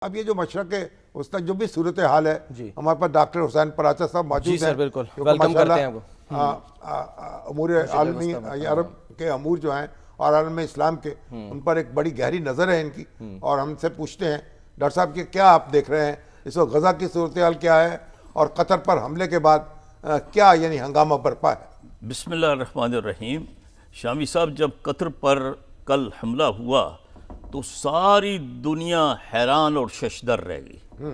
اب یہ جو مشرق ہے اس کا جو بھی صورتحال ہے جی ہمارے پاس ڈاکٹر حسین پراچا صاحب موجود جی ہیں سر بالکل کیونکہ ویلکم ماشاءاللہ کرتے ہیں آپ کو امور عالمی عرب کے امور جو ہیں اور عالم اسلام کے ان پر ایک بڑی گہری نظر ہے ان کی، اور ہم سے پوچھتے ہیں ڈاکٹر صاحب کہ کیا آپ دیکھ رہے ہیں اس وقت غزہ کی صورتحال کیا ہے اور قطر پر حملے کے بعد کیا یعنی ہنگامہ برپا ہے؟ بسم اللہ الرحمن الرحیم۔ شامی صاحب، جب قطر پر کل حملہ ہوا تو ساری دنیا حیران اور ششدر رہ گئی۔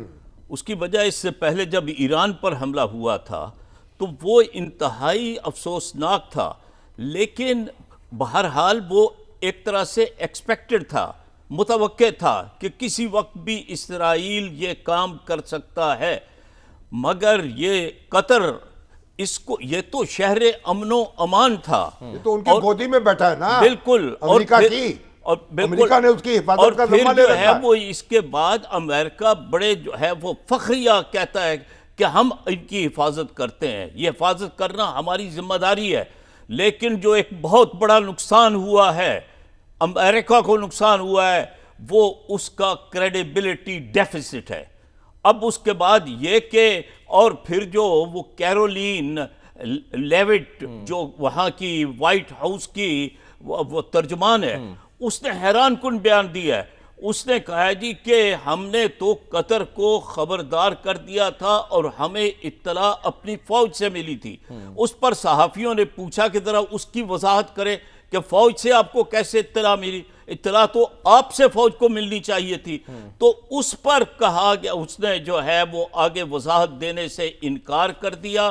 اس کی وجہ اس سے پہلے جب ایران پر حملہ ہوا تھا تو وہ انتہائی افسوسناک تھا، لیکن بہرحال وہ ایک طرح سے ایکسپیکٹڈ تھا، متوقع تھا کہ کسی وقت بھی اسرائیل یہ کام کر سکتا ہے، مگر یہ قطر یہ تو شہر امن و امان تھا، یہ تو ان کی گودی میں بیٹھا ہے نا بالکل، امریکہ کی، امریکہ نے اس کی حفاظت کا ذمہ لے رکھا ہے۔ وہ اس کے بعد امریکہ بڑے جو ہے وہ فخریہ کہتا ہے کہ ہم ان کی حفاظت کرتے ہیں، یہ حفاظت کرنا ہماری ذمہ داری ہے، لیکن جو ایک بہت بڑا نقصان ہوا ہے، امریکہ کو نقصان ہوا ہے، وہ اس کا کریڈیبلٹی ڈیفیسٹ ہے۔ اب اس کے بعد یہ کہ اور پھر جو وہ کیرولین لیوٹ جو وہاں کی وائٹ ہاؤس کی وہ ترجمان ہے، اس نے حیران کن بیان دیا ہے۔ اس نے کہا جی کہ ہم نے تو قطر کو خبردار کر دیا تھا اور ہمیں اطلاع اپنی فوج سے ملی تھی۔ اس پر صحافیوں نے پوچھا کہ ذرا اس کی وضاحت کرے کہ فوج سے آپ کو کیسے اطلاع ملی؟ اطلاع تو آپ سے فوج کو ملنی چاہیے تھی۔ تو اس پر کہا گیا، اس نے جو ہے وہ آگے وضاحت دینے سے انکار کر دیا،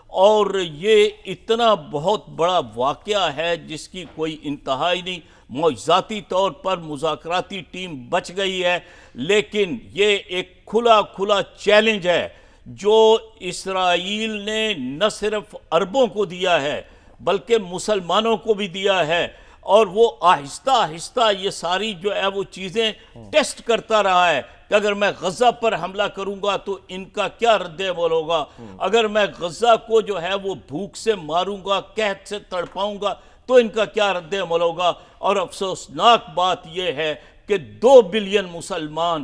اور یہ اتنا بہت بڑا واقعہ ہے جس کی کوئی انتہا ہی نہیں۔ معجزاتی طور پر مذاکراتی ٹیم بچ گئی ہے، لیکن یہ ایک کھلا چیلنج ہے جو اسرائیل نے نہ صرف عربوں کو دیا ہے بلکہ مسلمانوں کو بھی دیا ہے، اور وہ آہستہ آہستہ یہ ساری جو ہے وہ چیزیں ٹیسٹ کرتا رہا ہے کہ اگر میں غزہ پر حملہ کروں گا تو ان کا کیا رد عمل ہوگا، اگر میں غزہ کو جو ہے وہ بھوک سے ماروں گا، قحط سے تڑپاؤں گا تو ان کا کیا رد عمل ہوگا۔ اور افسوسناک بات یہ ہے کہ 2 بلین مسلمان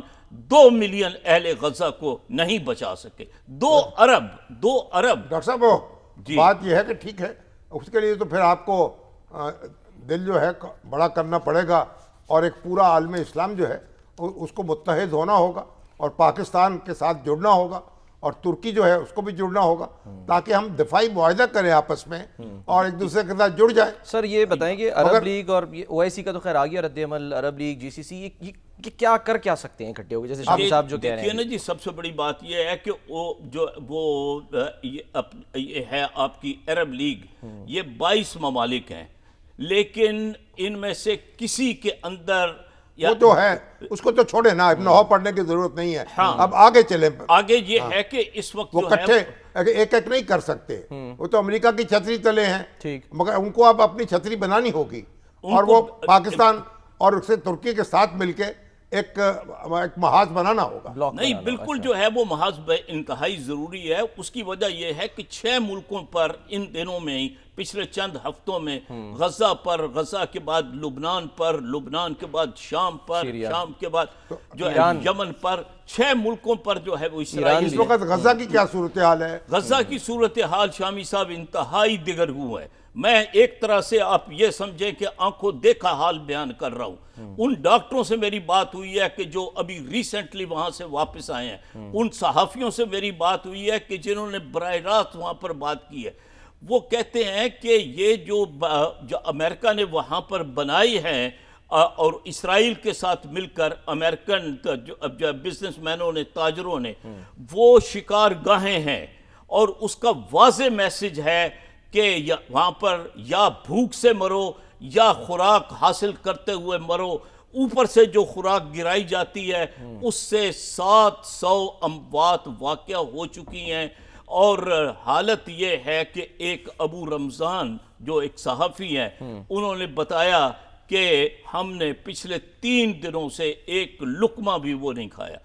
2 ملین اہل غزہ کو نہیں بچا سکے۔ 2 ارب ڈاکٹر صاحب بات یہ ہے کہ ٹھیک ہے، اس کے لیے تو پھر آپ کو دل جو ہے بڑا کرنا پڑے گا، اور ایک پورا عالم اسلام جو ہے اس کو متحد ہونا ہوگا، اور پاکستان کے ساتھ جڑنا ہوگا، اور ترکی جو ہے اس کو بھی جڑنا ہوگا، تاکہ ہم دفاعی معاہدہ کریں آپس میں اور ایک دوسرے کے ساتھ جڑ جائیں۔ سر یہ بتائیں کہ عرب لیگ اور او آئی سی کا تو خیر آ گیا رد عمل، عرب لیگ، جی سی سی، یہ کیا کر سکتے ہیں اکٹھے ہو گئے، جیسے شامی صاحب جو کہہ رہے ہیں؟ دیکھیے نا جی، سب سے بڑی بات یہ ہے کہ یہ ہے آپ کی عرب لیگ، یہ 22 ممالک ہیں، لیکن ان میں سے کسی کے اندر وہ جو ہے اس کو تو چھوڑے نا، ابن ہو پڑھنے کی ضرورت نہیں ہے، اب آگے چلیں۔ آگے یہ ہے کہ اس وقت وہ کٹھے ایک نہیں کر سکتے، وہ تو امریکہ کی چھتری تلے ہیں، مگر ان کو اب اپنی چھتری بنانی ہوگی، اور وہ پاکستان اور اس سے ترکی کے ساتھ مل کے ایک محاذ بنانا ہوگا۔ نہیں، بالکل جو ہے وہ محاذ انتہائی ضروری ہے۔ اس کی وجہ یہ ہے کہ 6 ملکوں پر ان دنوں میں ہی پچھلے چند ہفتوں میں غزہ پر، غزہ کے بعد لبنان پر، لبنان کے بعد شام پر، شام کے بعد جو ہے یمن پر، 6 ملکوں پر جو ہے وہ اسرائیل۔ اس وقت غزہ کی کیا صورتحال ہے؟ غزہ کی صورتحال شامی صاحب انتہائی دگرگوں ہے۔ میں ایک طرح سے آپ یہ سمجھیں کہ آنکھوں دیکھا حال بیان کر رہا ہوں۔ ان ڈاکٹروں سے میری بات ہوئی ہے کہ جو ابھی ریسنٹلی وہاں سے واپس آئے ہیں، ان صحافیوں سے میری بات ہوئی ہے کہ جنہوں نے براہ راست وہاں پر بات کی ہے، وہ کہتے ہیں کہ یہ جو امریکہ نے وہاں پر بنائی ہیں اور اسرائیل کے ساتھ مل کر امریکن بزنس مینوں نے، تاجروں نے، وہ شکار گاہیں ہیں، اور اس کا واضح میسج ہے کہ وہاں پر یا بھوک سے مرو یا خوراک حاصل کرتے ہوئے مرو۔ اوپر سے جو خوراک گرائی جاتی ہے اس سے 700 اموات واقع ہو چکی ہیں، اور حالت یہ ہے کہ ایک ابو رمضان جو ایک صحافی ہیں، انہوں نے بتایا کہ ہم نے پچھلے 3 دنوں سے ایک لقمہ بھی وہ نہیں کھایا۔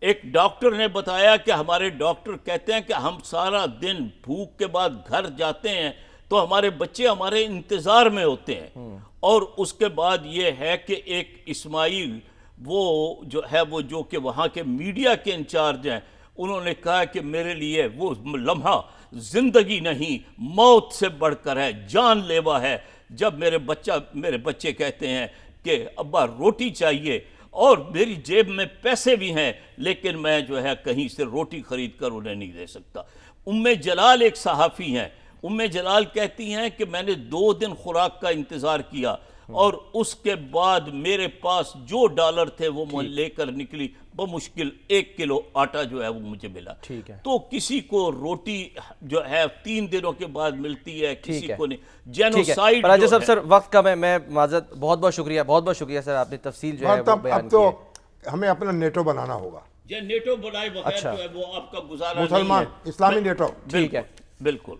ایک ڈاکٹر نے بتایا کہ ہمارے ڈاکٹر کہتے ہیں کہ ہم سارا دن بھوک کے بعد گھر جاتے ہیں تو ہمارے بچے ہمارے انتظار میں ہوتے ہیں، اور اس کے بعد یہ ہے کہ ایک اسماعیل وہ جو ہے وہ جو کہ وہاں کے میڈیا کے انچارج ہیں، انہوں نے کہا کہ میرے لیے وہ لمحہ زندگی نہیں موت سے بڑھ کر ہے، جان لیوا ہے، جب میرے بچے کہتے ہیں کہ ابا روٹی چاہیے اور میری جیب میں پیسے بھی ہیں لیکن میں جو ہے کہیں سے روٹی خرید کر انہیں نہیں دے سکتا۔ جلال ایک صحافی ہیں، جلال کہتی ہیں کہ میں نے 2 دن خوراک کا انتظار کیا اور اس کے بعد میرے پاس جو ڈالر تھے وہ میں لے کر نکلی، بمشکل 1 کلو آٹا جو ہے وہ مجھے ملا۔ تو کسی کو روٹی جو ہے 3 دنوں کے بعد ملتی ہے، کسی کو نہیں۔ جینوسائیڈ راجہ صاحب سر وقت کم ہے، میں معذرت، بہت شکریہ سر، آپ نے تفصیل جو ہے وہ بیان اب تو ہمیں اپنا نیٹو بنانا ہوگا، نیٹو بنائے بغیر جو ہے وہ آپ کا گزارا مسلمان اسلامی نیٹو۔ ٹھیک ہے، بالکل۔